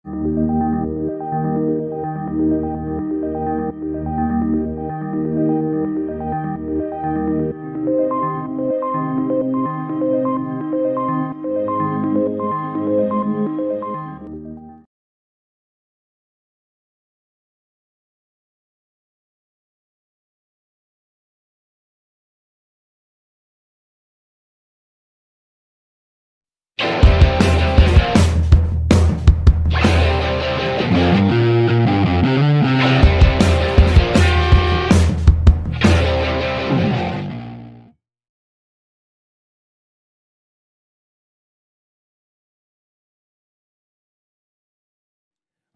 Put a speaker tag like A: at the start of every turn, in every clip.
A: I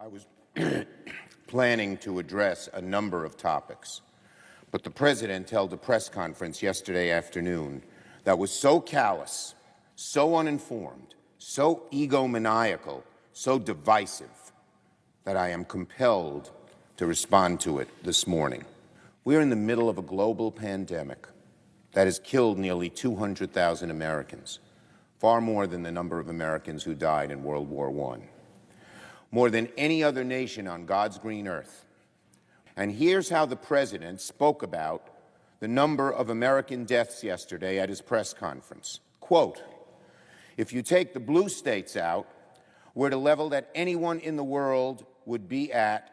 A: was planning to address a number of topics, but the President held a press conference yesterday afternoon that was so callous, so uninformed, so egomaniacal, so divisive, that I am compelled to respond to it this morning. We're in the middle of a global pandemic that has killed nearly 200,000 Americans, far more than the number of Americans who died in World War I. More than any other nation on God's green earth. And here's how the President spoke about the number of American deaths yesterday at his press conference. Quote, "If you take the blue states out, we're at a level that anyone in the world would be at.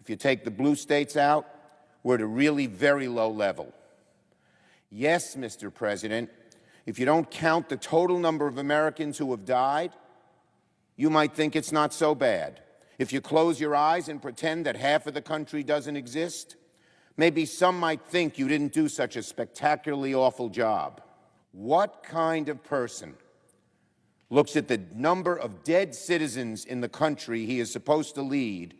A: If you take the blue states out, we're at a really very low level. Yes, Mr. President, if you don't count the total number of Americans who have died, you might think it's not so bad. If you close your eyes and pretend that half of the country doesn't exist, maybe some might think you didn't do such a spectacularly awful job." What kind of person looks at the number of dead citizens in the country he is supposed to lead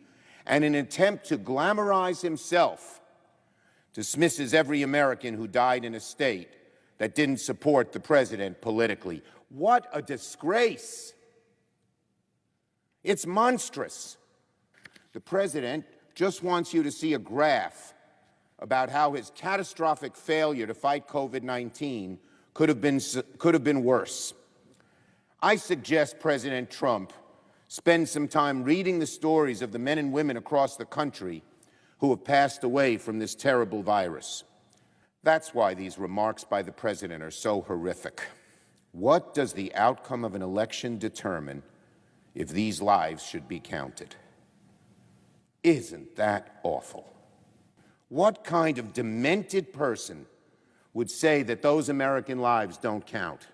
A: and, in an attempt to glamorize himself, dismisses every American who died in a state that didn't support the President politically? What a disgrace! It's monstrous. The President just wants you to see a graph about how his catastrophic failure to fight COVID-19 could have been worse. I suggest President Trump spend some time reading the stories of the men and women across the country who have passed away from this terrible virus. That's why these remarks by the President are so horrific. What does the outcome of an election determine if these lives should be counted? Isn't that awful? What kind of demented person would say that those American lives don't count?